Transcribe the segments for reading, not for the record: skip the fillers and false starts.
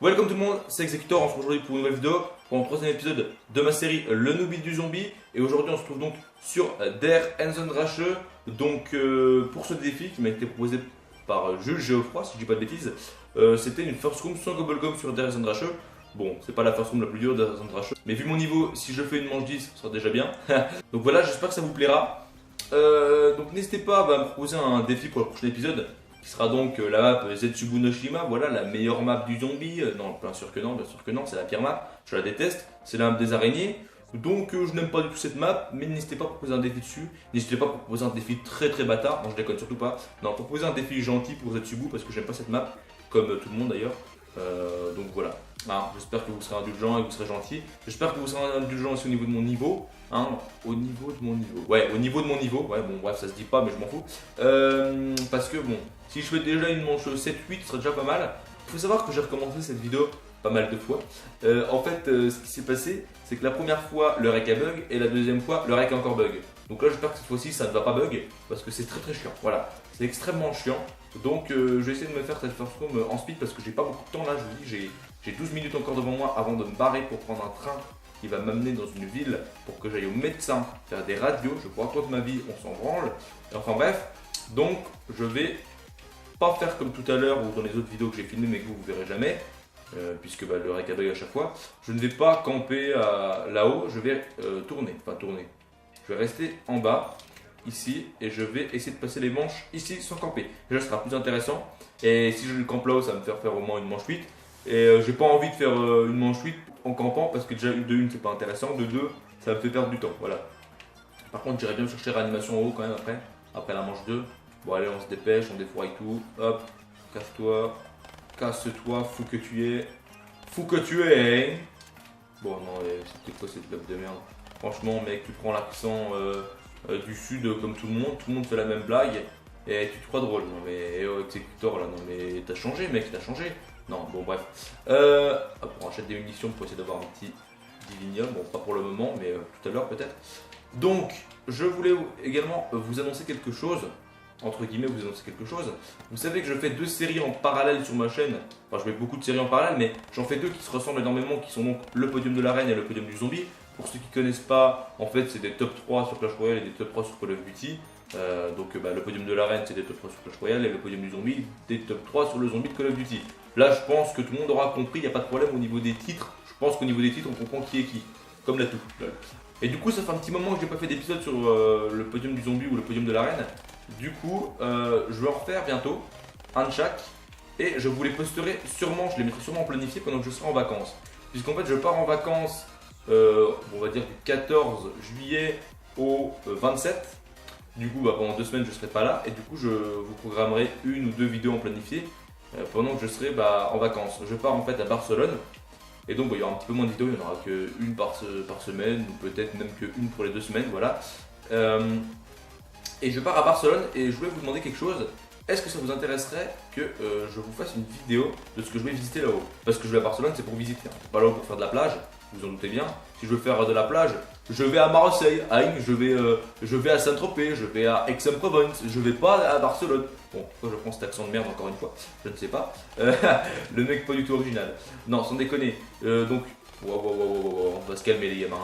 Welcome tout le monde, c'est Executor, on se retrouve aujourd'hui pour une nouvelle vidéo, pour le troisième épisode de ma série Le Newbie du Zombie. Et aujourd'hui on se trouve donc sur Der Eisendrache. Donc pour ce défi qui m'a été proposé par Jules Geoffroy, si je dis pas de bêtises, c'était une first room sans Gobblegum sur Der Eisendrache. Bon, c'est pas la first room la plus dure de Der Eisendrache, mais vu mon niveau, si je fais une manche 10, ce sera déjà bien. Donc voilà, j'espère que ça vous plaira. Donc n'hésitez pas à me proposer un défi pour le prochain épisode, qui sera donc la map Zetsubu no Shima, voilà la meilleure map du zombie. Non, bien sûr que non, c'est la pire map, je la déteste, c'est la map des araignées. Donc je n'aime pas du tout cette map, mais n'hésitez pas à proposer un défi dessus. N'hésitez pas à proposer un défi très bâtard, non je déconne surtout pas. Non, proposez un défi gentil pour Zetsubu parce que j'aime pas cette map, comme tout le monde d'ailleurs. Donc voilà, j'espère que vous serez indulgent et que vous serez gentil. J'espère que vous serez indulgent aussi au niveau de mon niveau. Au niveau de mon niveau. Ouais, au niveau de mon niveau. Ouais, bon, bref, ça se dit pas, mais je m'en fous. Parce que bon, si je fais déjà une manche 7-8, ce serait déjà pas mal. Il faut savoir que j'ai recommencé cette vidéo pas mal de fois. En fait, ce qui s'est passé, c'est que la première fois, le rec a bug, et la deuxième fois, le rec a encore bug. Donc là, j'espère que cette fois-ci, ça ne va pas bug, parce que c'est très chiant. Voilà, c'est extrêmement chiant. Donc, je vais essayer de me faire cette first room en speed, parce que j'ai pas beaucoup de temps là. Je vous dis, j'ai 12 minutes encore devant moi avant de me barrer pour prendre un train qui va m'amener dans une ville pour que j'aille au médecin faire des radios. Je crois quoi de ma vie, on s'en branle. Enfin bref, donc je vais pas faire comme tout à l'heure ou dans les autres vidéos que j'ai filmées mais que vous verrez jamais, puisque le rec a bug à chaque fois. Je ne vais pas camper là-haut, je vais tourner. Je vais rester en bas, ici, et je vais essayer de passer les manches ici sans camper. Déjà ce sera plus intéressant, et si je campe là-haut ça va me faire au moins une manche 8. Et j'ai pas envie de faire une manche 8 en campant parce que déjà de 1 c'est pas intéressant, de 2 ça me fait perdre du temps, voilà. Par contre j'irais bien chercher réanimation en haut quand même après la manche 2. Bon allez, on se dépêche, on défouraille tout, hop, casse-toi, fou que tu es. Bon non, c'était quoi cette blague de merde. Franchement mec, tu prends l'accent du sud comme tout le monde fait la même blague et tu te crois drôle. Non mais Executor là, non mais t'as changé mec, t'as changé. Non, bon bref. On achète des munitions pour essayer d'avoir un petit divinium. Bon, pas pour le moment, mais tout à l'heure peut-être. Donc, je voulais également vous annoncer quelque chose. Entre guillemets, vous annoncer quelque chose. Vous savez que je fais 2 séries en parallèle sur ma chaîne. Enfin, je fais beaucoup de séries en parallèle, mais j'en fais 2 qui se ressemblent énormément, qui sont donc le podium de l'arène et le podium du zombie. Pour ceux qui ne connaissent pas, en fait, c'est des top 3 sur Clash Royale et des top 3 sur Call of Duty. Le podium de l'arène, c'est des top 3 sur Clash Royale et le podium du zombie, des top 3 sur le zombie de Call of Duty. Là, je pense que tout le monde aura compris, il n'y a pas de problème au niveau des titres. Je pense qu'au niveau des titres, on comprend qui est qui. Comme la tout. Et du coup, ça fait un petit moment que je n'ai pas fait d'épisode sur le podium du zombie ou le podium de l'arène. Du coup, je vais en refaire bientôt, un de chaque. Et je vous les posterai sûrement, je les mettrai sûrement en planifié pendant que je serai en vacances. Puisqu'en fait, je pars en vacances, on va dire du 14 juillet au 27. Du coup, pendant 2 semaines, je ne serai pas là. Et du coup, je vous programmerai 1 ou 2 vidéos en planifié pendant que je serai en vacances. Je pars en fait à Barcelone. Et donc, il y aura un petit peu moins de vidéos. Il n'y en aura qu'une par semaine. Ou peut-être même qu'une pour les 2 semaines. Voilà. Et je pars à Barcelone. Et je voulais vous demander quelque chose. Est-ce que ça vous intéresserait que je vous fasse une vidéo de ce que je vais visiter là-haut? Parce que je vais à Barcelone, c'est pour visiter. Hein. Pas là-haut pour faire de la plage. Vous en doutez bien. Si je veux faire de la plage, je vais à Marseille, je vais à Saint-Tropez, je vais à Aix-en-Provence, je vais pas à Barcelone. Bon, pourquoi je prends cet accent de merde encore une fois? Je ne sais pas. Le mec pas du tout original. Non, sans déconner. Donc, on va se calmer les gamins.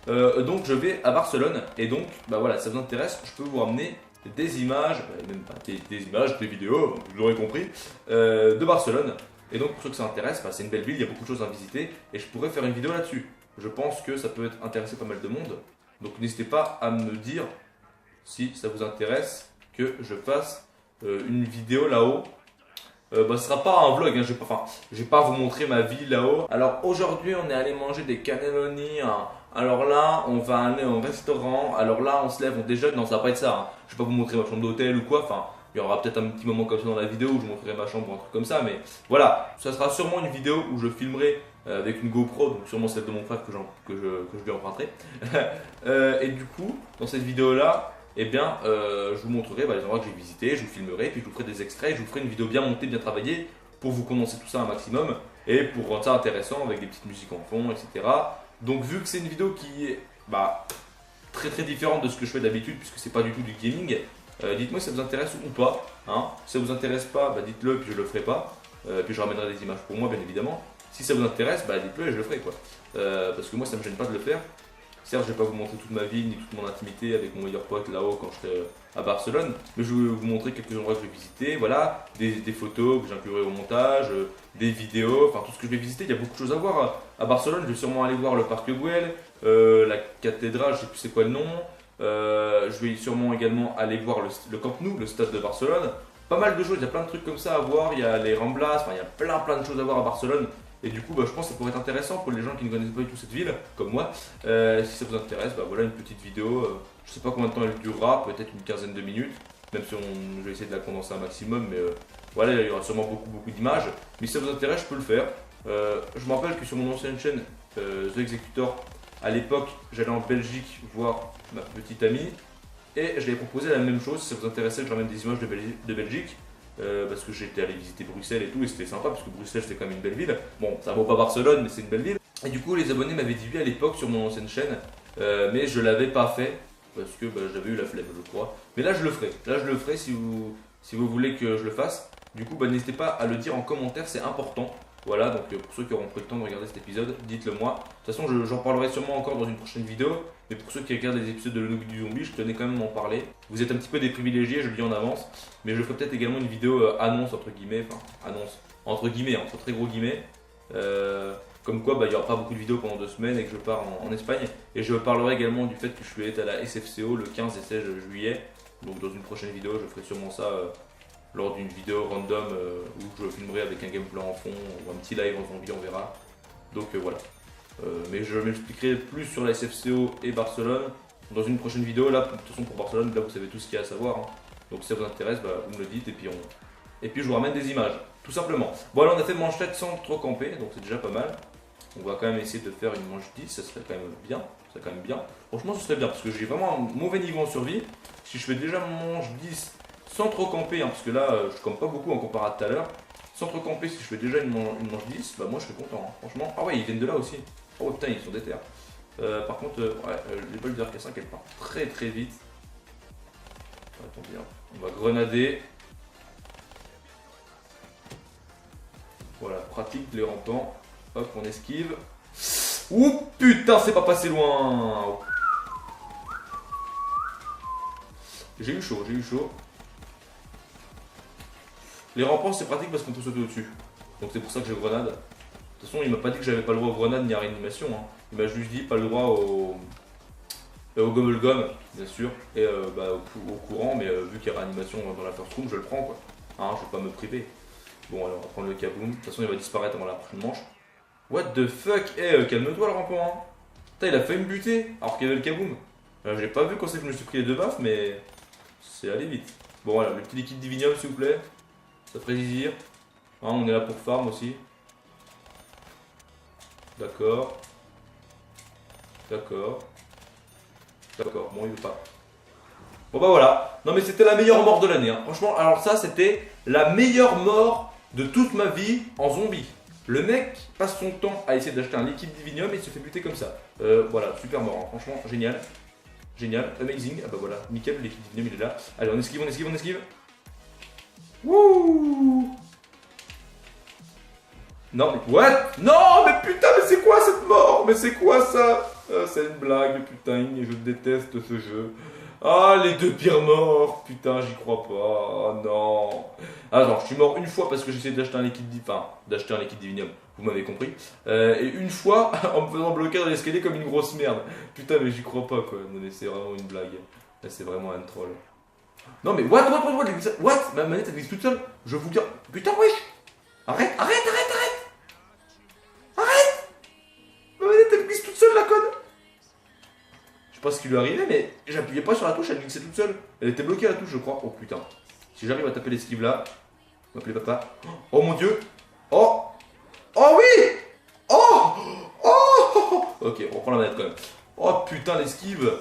Hein. Donc, je vais à Barcelone et donc, voilà, si ça vous intéresse, je peux vous ramener des images, même pas des images, des vidéos, vous l'aurez compris, de Barcelone. Et donc, pour ceux que ça intéresse, c'est une belle ville, il y a beaucoup de choses à visiter et je pourrais faire une vidéo là-dessus. Je pense que ça peut intéresser pas mal de monde. Donc n'hésitez pas à me dire si ça vous intéresse que je fasse une vidéo là-haut. Ce sera pas un vlog, hein, je vais pas vous montrer ma vie là-haut. Alors aujourd'hui on est allé manger des cannelloni. Hein. Alors là on va aller au restaurant. Alors là on se lève, on déjeune. Non, ça va pas être ça. Hein. Je vais pas vous montrer ma chambre d'hôtel ou quoi. Enfin, il y aura peut-être un petit moment comme ça dans la vidéo où je montrerai ma chambre ou un truc comme ça. Mais voilà, ça sera sûrement une vidéo où je filmerai avec une GoPro, donc sûrement celle de mon frère que je lui emprunterai. Et du coup, dans cette vidéo-là, eh bien, je vous montrerai les endroits que j'ai visités, je vous filmerai, puis je vous ferai des extraits, je vous ferai une vidéo bien montée, bien travaillée, pour vous condenser tout ça un maximum, et pour rendre ça intéressant avec des petites musiques en fond, etc. Donc vu que c'est une vidéo qui est très différente de ce que je fais d'habitude, puisque c'est pas du tout du gaming, dites-moi si ça vous intéresse ou pas. Hein. Si ça vous intéresse pas, dites-le, puis je le ferai pas. Puis je ramènerai des images pour moi, bien évidemment. Si ça vous intéresse, bah dites-le et je le ferai quoi. Parce que moi ça me gêne pas de le faire. Certes, je vais pas vous montrer toute ma vie ni toute mon intimité avec mon meilleur pote là-haut quand j'étais à Barcelone, mais je vais vous montrer quelques endroits que j'ai visités, voilà, des photos que j'inclurai au montage, des vidéos, enfin tout ce que je vais visiter. Il y a beaucoup de choses à voir à Barcelone. Je vais sûrement aller voir le parc Güell, la cathédrale, je sais plus c'est quoi le nom. Je vais sûrement également aller voir le Camp Nou, le stade de Barcelone. Pas mal de choses, il y a plein de trucs comme ça à voir. Il y a les Ramblas, enfin il y a plein de choses à voir à Barcelone. Et du coup, bah, je pense que ça pourrait être intéressant pour les gens qui ne connaissent pas du tout cette ville, comme moi. Si ça vous intéresse, bah, voilà une petite vidéo. Je sais pas combien de temps elle durera, peut-être une quinzaine de minutes. Même si je vais essayer de la condenser un maximum, mais voilà, il y aura sûrement beaucoup d'images. Mais si ça vous intéresse, je peux le faire. Je me rappelle que sur mon ancienne chaîne, The Executor, à l'époque, j'allais en Belgique voir ma petite amie. Et je lui ai proposé la même chose, si ça vous intéressait que je ramène des images de Belgique. Parce que j'étais allé visiter Bruxelles et tout, et c'était sympa parce que Bruxelles c'est quand même une belle ville. Bon, ça vaut pas Barcelone, mais c'est une belle ville. Et du coup, les abonnés m'avaient dit oui à l'époque sur mon ancienne chaîne, mais je l'avais pas fait parce que bah, j'avais eu la flemme, je crois. Mais là, je le ferai. Là, je le ferai si vous voulez que je le fasse. Du coup, bah, n'hésitez pas à le dire en commentaire, c'est important. Voilà, donc pour ceux qui auront pris le temps de regarder cet épisode, dites-le moi. De toute façon, j'en parlerai sûrement encore dans une prochaine vidéo. Mais pour ceux qui regardent les épisodes de Le Noob du Zombie, je tenais quand même à en parler. Vous êtes un petit peu des privilégiés, je le dis en avance. Mais je ferai peut-être également une vidéo annonce, entre guillemets. Enfin, annonce, entre guillemets, entre très gros guillemets. Comme quoi, bah, il n'y aura pas beaucoup de vidéos pendant 2 semaines et que je pars en Espagne. Et je parlerai également du fait que je vais être à la SFCO le 15 et 16 juillet. Donc dans une prochaine vidéo, je ferai sûrement ça lors d'une vidéo random où je filmerai avec un gameplay en fond ou un petit live en zombie, on verra. Donc voilà. Mais je m'expliquerai plus sur la SFCO et Barcelone dans une prochaine vidéo. Là, de toute façon, pour Barcelone, là vous savez tout ce qu'il y a à savoir. Hein. Donc si ça vous intéresse, bah, vous me le dites et puis je vous ramène des images, tout simplement. Bon, alors on a fait manchette sans trop camper, donc c'est déjà pas mal. On va quand même essayer de faire une manche 10, ça serait quand même bien. Ça serait quand même bien. Franchement, ce serait bien parce que j'ai vraiment un mauvais niveau en survie. Si je fais déjà mon manche 10 sans trop camper, hein, parce que là je campe pas beaucoup en comparé à tout à l'heure. Sans trop camper, si je fais déjà une manche 10, bah moi je serais content. Hein. Franchement, ah ouais, ils viennent de là aussi. Oh putain, ils sont déter. Par contre, les balles de RK5 elles partent très vite. Attendez, on va grenader. Voilà, pratique les rampants. Hop, on esquive. Ouh putain, c'est pas passé loin. J'ai eu chaud, j'ai eu chaud. Les rampants c'est pratique parce qu'on peut sauter au-dessus. Donc c'est pour ça que j'ai grenade. De toute façon, il m'a pas dit que j'avais pas le droit aux grenades ni à réanimation. Hein. Il m'a juste dit pas le droit au gobble gum, bien sûr, et bah, au courant, mais vu qu'il y a réanimation dans la first room, je le prends quoi. Hein, je vais pas me priver. Bon, alors on va prendre le kaboom. De toute façon, il va disparaître avant la prochaine manche. What the fuck? Eh, calme-toi le rampant. Hein. Putain, il a failli me buter alors qu'il y avait le kaboom. J'ai pas vu quand c'est que je me suis pris les 2 baffes, mais c'est allé vite. Bon, voilà, le petit liquide divinium, s'il vous plaît. Ça ferait zizir. Hein, on est là pour farm aussi. D'accord. D'accord. D'accord, bon il veut pas. Bon bah voilà. Non mais c'était la meilleure mort de l'année. Hein. Franchement, alors ça c'était la meilleure mort de toute ma vie en zombie. Le mec passe son temps à essayer d'acheter un liquide divinium et il se fait buter comme ça. Voilà, super mort. Hein. Franchement, génial. Génial, amazing. Ah bah voilà, nickel, le liquide divinium il est là. Allez, on esquive, on esquive, on esquive. Wouh. Non mais what? Non mais putain, mais c'est quoi cette mort? Mais c'est quoi ça? C'est une blague, putain, je déteste ce jeu. Ah, les 2 pires morts, putain, j'y crois pas. Oh non. Ah non, je suis mort une fois parce que j'essayais d'acheter un liquide divinium, vous m'avez compris. Et une fois en me faisant bloquer dans l'escalier comme une grosse merde. Putain, mais j'y crois pas quoi. Non mais c'est vraiment une blague. Là, c'est vraiment un troll. Non mais what? Ma manette elle glisse toute seule. Je vous dire. Putain, wesh. Arrête. Ma manette elle glisse toute seule la conne. Je sais pas ce qui lui arrivait, mais j'appuyais pas sur la touche, elle glissait toute seule. Elle était bloquée à la touche, je crois. Oh putain. Si j'arrive à taper l'esquive là, m'appelez papa. Oh mon dieu. Oh. Oh oui. Oh. Ok, on reprend la manette quand même. Oh putain, l'esquive.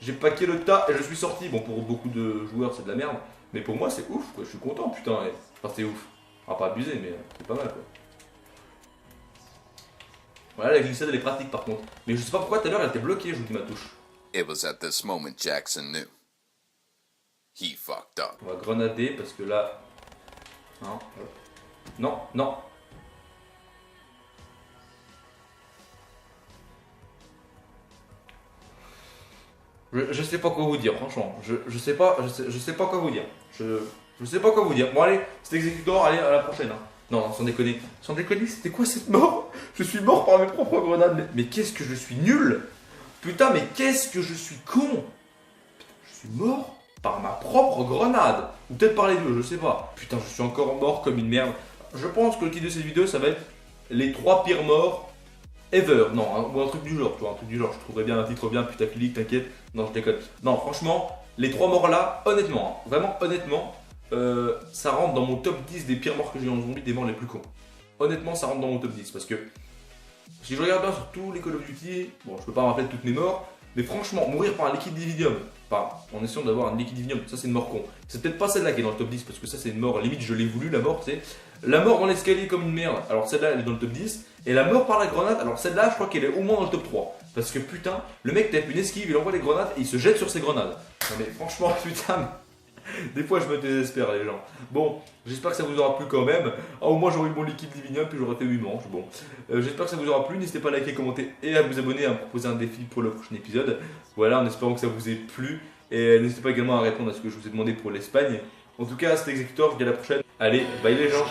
J'ai paqué le tas et je suis sorti. Bon, pour beaucoup de joueurs, c'est de la merde. Mais pour moi, c'est ouf, quoi. Je suis content, putain. Enfin, c'est ouf. On va pas abuser, mais c'est pas mal, quoi. Voilà, la glissade, elle est pratique, par contre. Mais je sais pas pourquoi, tout à l'heure, elle était bloquée, je vous dis ma touche. It was at this moment Jackson knew. He fucked up. On va grenader, parce que là... Non, non. Je sais pas quoi vous dire, franchement. Je sais pas, je sais pas quoi vous dire. Je sais pas quoi vous dire. Bon, allez, cet exécutor, allez, à la prochaine. Hein. Non, non, sans déconner. Sans déconner, c'était quoi cette mort? Je suis mort par mes propres grenades. Mais qu'est-ce que je suis nul! Putain, mais qu'est-ce que je suis con! Je suis mort par ma propre grenade. Ou peut-être par les deux, je sais pas. Putain, je suis encore mort comme une merde. Je pense que le titre de cette vidéo, ça va être les 3 pires morts ever. Non, ou un truc du genre, tu vois, un truc du genre. Je trouverais bien un titre bien putaclic, t'inquiète. Non, je déconne. Non, franchement, les 3 morts là, honnêtement, hein, vraiment honnêtement, ça rentre dans mon top 10 des pires morts que j'ai eu en zombie, des morts les plus cons. Honnêtement, ça rentre dans mon top 10 parce que si je regarde bien sur tous les Call of Duty, bon, je peux pas me rappeler de toutes mes morts, mais franchement, mourir par un liquide dividium, enfin, en essayant d'avoir un liquide dividium, ça c'est une mort con. C'est peut-être pas celle-là qui est dans le top 10 parce que ça c'est une mort, limite je l'ai voulu la mort, tu sais. La mort dans l'escalier comme une merde, alors celle-là elle est dans le top 10. Et la mort par la grenade, alors celle-là je crois qu'elle est au moins dans le top 3. Parce que putain, le mec tape une esquive, il envoie des grenades et il se jette sur ses grenades. Non mais franchement, putain, des fois je me désespère les gens. Bon, j'espère que ça vous aura plu quand même. Ah, au moins j'aurai eu mon liquide divinium puis j'aurai fait 8 manches. Bon, j'espère que ça vous aura plu. N'hésitez pas à liker, commenter et à vous abonner, à me proposer un défi pour le prochain épisode. Voilà, en espérant que ça vous ait plu. Et n'hésitez pas également à répondre à ce que je vous ai demandé pour l'Espagne. En tout cas, c'était Executor, je vous dis à la prochaine. Allez, bye les gens.